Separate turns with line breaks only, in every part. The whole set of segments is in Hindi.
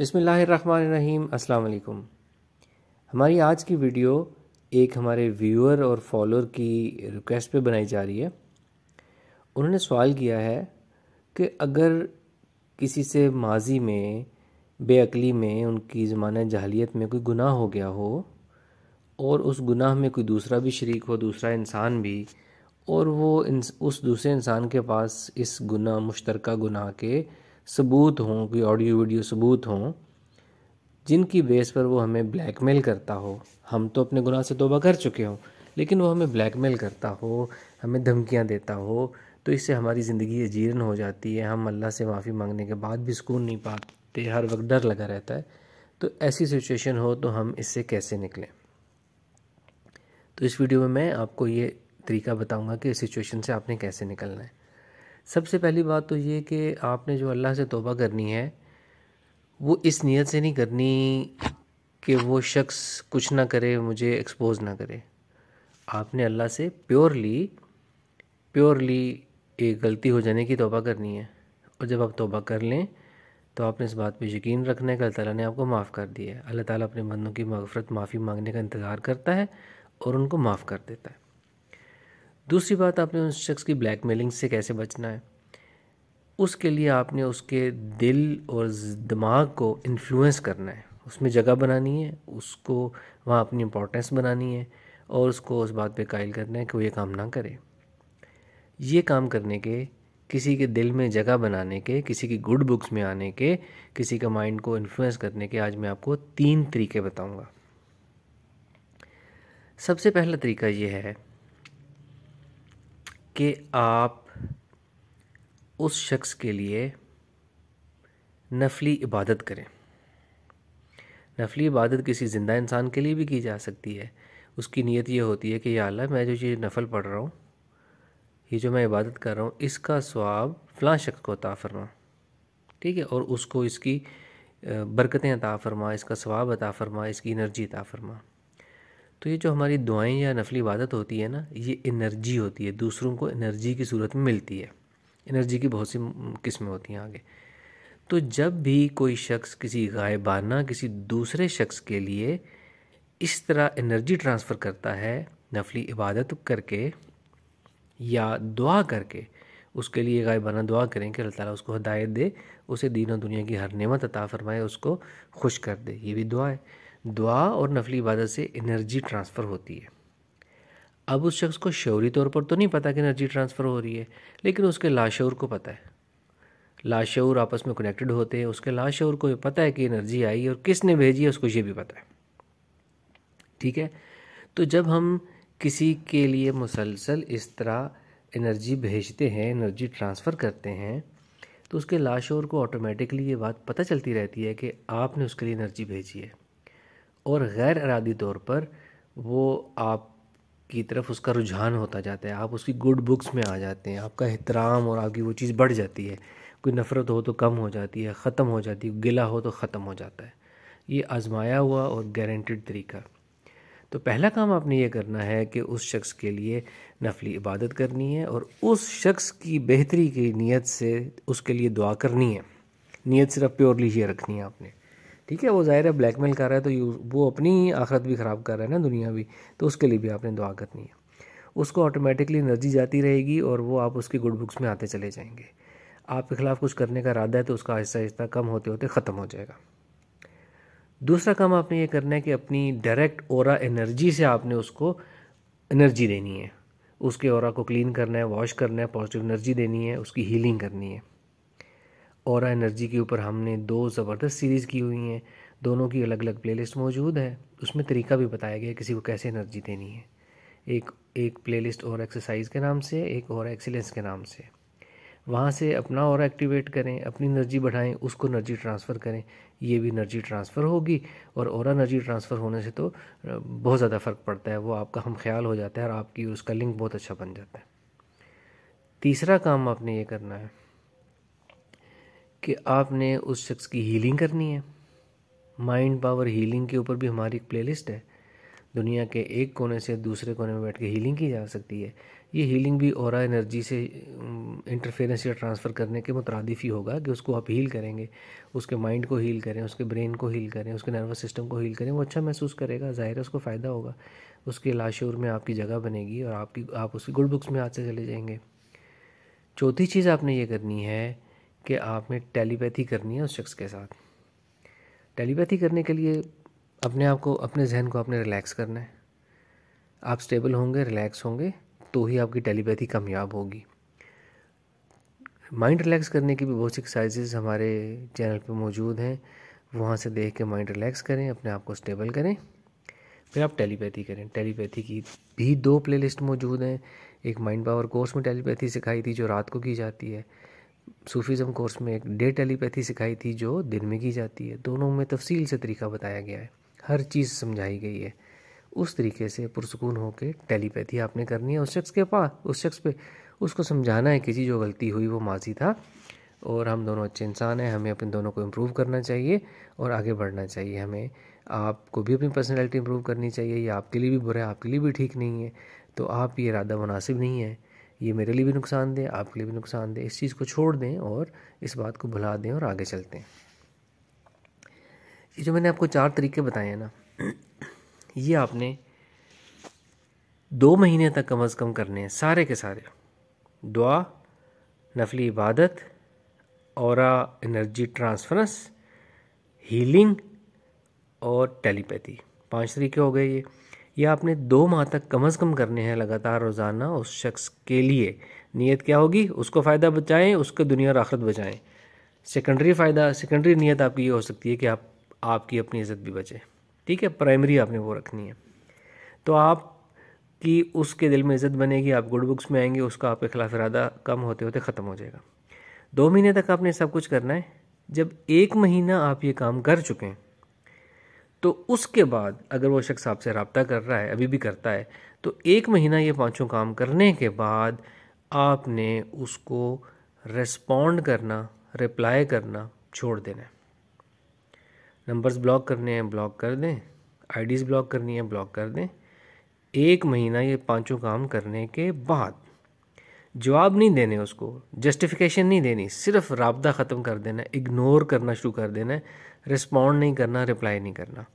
बिस्मिल्लाहिर्रहमानिर्रहीम। अस्सलाम वालेकुम। हमारी आज की वीडियो एक हमारे व्यूअर और फॉलोअर की रिक्वेस्ट पे बनाई जा रही है। उन्होंने सवाल किया है कि अगर किसी से माजी में बेअक्ली में उनकी ज़माना जहलियत में कोई गुनाह हो गया हो और उस गुनाह में कोई दूसरा भी शरीक हो, दूसरा इंसान भी, और वो उस दूसरे इंसान के पास इस गुनाह मुश्तरका गुनाह के सबूत हों, कोई ऑडियो वीडियो सबूत हों जिनकी बेस पर वो हमें ब्लैकमेल करता हो। हम तो अपने गुनाह से तौबा कर चुके हों, लेकिन वो हमें ब्लैकमेल करता हो, हमें धमकियां देता हो, तो इससे हमारी ज़िंदगी अजीरन हो जाती है। हम अल्लाह से माफ़ी मांगने के बाद भी सुकून नहीं पाते, हर वक्त डर लगा रहता है। तो ऐसी सिचुएशन हो तो हम इससे कैसे निकलें। तो इस वीडियो में मैं आपको ये तरीका बताऊंगा कि इस सिचुएशन से आपने कैसे निकलना है। सबसे पहली बात तो ये कि आपने जो अल्लाह से तौबा करनी है वो इस नीयत से नहीं करनी कि वो शख्स कुछ ना करे, मुझे एक्सपोज ना करे। आपने अल्लाह से प्योरली एक गलती हो जाने की तौबा करनी है। और जब आप तौबा कर लें तो आपने इस बात पे यकीन रखना है कि अल्लाह ताला ने आपको माफ़ कर दिया है। अल्लाह ताला अपने बंदों की मग़फ़िरत, माफ़ी मांगने का इंतज़ार करता है और उनको माफ़ कर देता है। दूसरी बात, आपने उस शख्स की ब्लैकमेलिंग से कैसे बचना है। उसके लिए आपने उसके दिल और दिमाग को इन्फ्लुएंस करना है, उसमें जगह बनानी है, उसको वहाँ अपनी इम्पोर्टेंस बनानी है और उसको उस बात पे कायल करना है कि वो ये काम ना करे। ये काम करने के, किसी के दिल में जगह बनाने के, किसी की गुड बुक्स में आने के, किसी का माइंड को इन्फ्लुएंस करने के आज मैं आपको 3 तरीके बताऊंगा। सबसे पहला तरीका ये है कि आप उस शख्स के लिए नफली इबादत करें। नफली इबादत किसी ज़िंदा इंसान के लिए भी की जा सकती है। उसकी नीयत ये होती है कि या अल्लाह, मैं जो ये नफल पढ़ रहा हूँ, ये जो मैं इबादत कर रहा हूँ, इसका सवाब फ़लाँ शख्स को अता फरमा, ठीक है, और उसको इसकी बरकतें अता फरमा, इसका सवाब अता फरमा, इसकी एनर्जी अता फरमा। तो ये जो हमारी दुआएं या नफली इबादत होती है ना, ये एनर्जी होती है, दूसरों को एनर्जी की सूरत में मिलती है। एनर्जी की बहुत सी किस्में होती हैं आगे। तो जब भी कोई शख्स किसी गायबाना किसी दूसरे शख्स के लिए इस तरह एनर्जी ट्रांसफ़र करता है, नफली इबादत करके या दुआ करके, उसके लिए गायबाना दुआ करें कि अल्लाह ताला उसको हिदायत दे, उसे दीन और दुनिया की हर नेमत अता फरमाए, उसको खुश कर दे। ये भी दुआ है। दुआ और नफली इबादत से एनर्जी ट्रांसफ़र होती है। अब उस शख्स को शऊरी तौर पर तो नहीं पता कि एनर्जी ट्रांसफ़र हो रही है, लेकिन उसके लाशऊर को पता है। लाशऊर आपस में कनेक्टेड होते हैं। उसके लाशऊर को पता है कि एनर्जी आई और किसने भेजी है, उसको ये भी पता है, ठीक है। तो जब हम किसी के लिए मुसलसल इस तरह एनर्जी भेजते हैं, एनर्जी ट्रांसफ़र करते हैं, तो उसके लाशऊर को ऑटोमेटिकली ये बात पता चलती रहती है कि आपने उसके लिए एनर्जी भेजी है, और गैर इरादी तौर पर वो आपकी तरफ उसका रुझान होता जाता है। आप उसकी गुड बुक्स में आ जाते हैं, आपका एहतराम और आपकी वो चीज़ बढ़ जाती है। कोई नफ़रत हो तो कम हो जाती है, ख़त्म हो जाती है, गिला हो तो ख़त्म हो जाता है। ये आजमाया हुआ और गारंटीड तरीका। तो पहला काम आपने ये करना है कि उस शख्स के लिए नफली इबादत करनी है और उस शख्स की बेहतरी की नीयत से उसके लिए दुआ करनी है। नीयत सिर्फ प्योरली ये रखनी है आपने, ठीक है। वो ज़ाहिर है ब्लैकमेल कर रहा है तो वो अपनी आखिरत भी ख़राब कर रहा है ना, दुनिया भी, तो उसके लिए भी आपने दुआ करनी है। उसको ऑटोमेटिकली एनर्जी जाती रहेगी और वो आप उसकी गुड बुक्स में आते चले जाएंगे। आपके ख़िलाफ़ कुछ करने का इरादा है तो उसका आहिस्ता आहिस्ता कम होते होते ख़त्म हो जाएगा। दूसरा काम आपने ये करना है कि अपनी डायरेक्ट ओरा एनर्जी से आपने उसको एनर्जी देनी है। उसके ओरा को क्लीन करना है, वॉश करना है, पॉजिटिव एनर्जी देनी है, उसकी हीलिंग करनी है। ओरा एनर्जी के ऊपर हमने 2 ज़बरदस्त सीरीज़ की हुई हैं, दोनों की अलग अलग प्लेलिस्ट मौजूद है। उसमें तरीका भी बताया गया है किसी को कैसे एनर्जी देनी है। एक प्लेलिस्ट और एक्सरसाइज के नाम से, एक और एक्सीलेंस के नाम से। वहाँ से अपना और एक्टिवेट करें, अपनी एनर्जी बढ़ाएं, उसको एनर्जी ट्रांसफ़र करें। ये भी एनर्जी ट्रांसफ़र होगी और एनर्जी ट्रांसफ़र होने से तो बहुत ज़्यादा फ़र्क पड़ता है। वो आपका हम ख्याल हो जाता है और आपकी उसका लिंक बहुत अच्छा बन जाता है। तीसरा काम आपने ये करना है कि आपने उस शख्स की हीलिंग करनी है। माइंड पावर हीलिंग के ऊपर भी हमारी एक प्लेलिस्ट है। दुनिया के एक कोने से दूसरे कोने में बैठ के हीलिंग की जा सकती है। ये हीलिंग भी ऑरा एनर्जी से इंटरफेरेंस या ट्रांसफ़र करने के मुतरादिफ ही होगा कि उसको आप हील करेंगे, उसके माइंड को हील करें, उसके ब्रेन को हील करें, उसके नर्वस सिस्टम को हील करें। वो अच्छा महसूस करेगा, ज़ाहिर है उसको फ़ायदा होगा, उसके लाशूर में आपकी जगह बनेगी और आप उसकी गुड बुक्स में हाथ से चले जाएंगे। चौथी चीज़ आपने ये करनी है कि आपने टेलीपैथी करनी है उस शख्स के साथ। टेलीपैथी करने के लिए अपने आप को, अपने जहन को आपने रिलैक्स करना है। आप स्टेबल होंगे, रिलैक्स होंगे तो ही आपकी टेलीपैथी कामयाब होगी। माइंड रिलैक्स करने की भी बहुत सी एक्सरसाइजेज हमारे चैनल पे मौजूद हैं, वहाँ से देख के माइंड रिलैक्स करें, अपने आप को स्टेबल करें, फिर आप टेलीपैथी करें। टेलीपैथी की भी 2 प्लेलिस्ट मौजूद हैं। एक माइंड पावर कोर्स में टेलीपैथी सिखाई थी जो रात को की जाती है, सूफीज़म कोर्स में एक डे टेलीपैथी सिखाई थी जो दिन में की जाती है। दोनों में तफसील से तरीका बताया गया है, हर चीज़ समझाई गई है। उस तरीके से पुरसुकून होकर टेलीपैथी आपने करनी है उस शख्स के पास, उस शख्स पे उसको समझाना है कि जी जो गलती हुई वो माजी था और हम दोनों अच्छे इंसान हैं, हमें अपने दोनों को इम्प्रूव करना चाहिए और आगे बढ़ना चाहिए। हमें आपको भी अपनी पर्सनैलिटी इम्प्रूव करनी चाहिए। ये आपके लिए भी बुरा है, आपके लिए भी ठीक नहीं है, तो आप ये इरादा मुनासिब नहीं है, ये मेरे लिए भी नुकसानदेह, आपके लिए भी नुकसानदेह। इस चीज़ को छोड़ दें और इस बात को भुला दें और आगे चलते हैं। ये जो मैंने आपको 4 तरीके बताए हैं ना, ये आपने 2 महीने तक कम अज़ कम करने हैं, सारे के सारे। दुआ, नफली इबादत, ऑरा एनर्जी ट्रांसफरेंस, हीलिंग और टेलीपैथी, 5 तरीके हो गए ये आपने 2 माह तक कम अज़ कम करने हैं लगातार रोज़ाना उस शख्स के लिए। नीयत क्या होगी? उसको फ़ायदा बचाएं, उसको दुनिया और आखिरत बचाएं। सेकेंडरी नीयत आपकी ये हो सकती है कि आपकी अपनी इज़्ज़त भी बचे, ठीक है। प्राइमरी आपने वो रखनी है, तो आपकी उसके दिल में इज़्ज़त बनेगी, आप गुड बुक्स में आएंगे, उसका आपके खिलाफ इरादा कम होते होते ख़त्म हो जाएगा। 2 महीने तक आपने सब कुछ करना है। जब 1 महीना आप ये काम कर चुके हैं तो उसके बाद अगर वो शख्स आपसे रब्ता कर रहा है, अभी भी करता है, तो 1 महीना ये 5 काम करने के बाद आपने उसको रेस्पॉन्ड करना, रिप्लाई करना छोड़ देना है। नंबर्स ब्लॉक करने हैं, ब्लॉक कर दें, आईडीज़ ब्लॉक करनी है, ब्लॉक कर दें। 1 महीना ये 5 काम करने के बाद जवाब नहीं देने, उसको जस्टिफिकेशन नहीं देनी, सिर्फ राब्ता ख़त्म कर देना, इग्नोर करना शुरू कर देना है, रिस्पॉन्ड नहीं करना, रिप्लाई नहीं करना।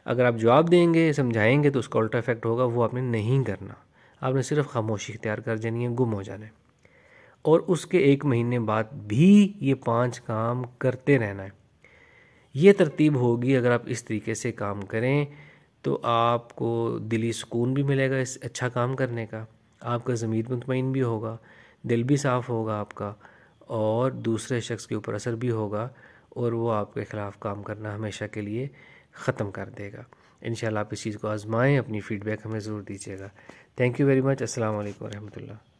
अगर आप जवाब देंगे, समझाएंगे तो उसका उल्टा इफेक्ट होगा, वो आपने नहीं करना। आपने सिर्फ खामोशी इख्तियार कर जानी है, गुम हो जाना है। और उसके 1 महीने बाद भी ये 5 काम करते रहना है। ये तरतीब होगी। अगर आप इस तरीके से काम करें तो आपको दिली सुकून भी मिलेगा इस अच्छा काम करने का, आपका ज़मीर मुतमईन भी होगा, दिल भी साफ़ होगा आपका, और दूसरे शख्स के ऊपर असर भी होगा और वो आपके ख़िलाफ़ काम करना हमेशा के लिए ख़त्म कर देगा। इंशाल्लाह आप इस चीज़ को आज़माएं, अपनी फ़ीडबैक हमें ज़रूर दीजिएगा। Thank you very much. अस्सलाम वालेकुम रहमतुल्लाह।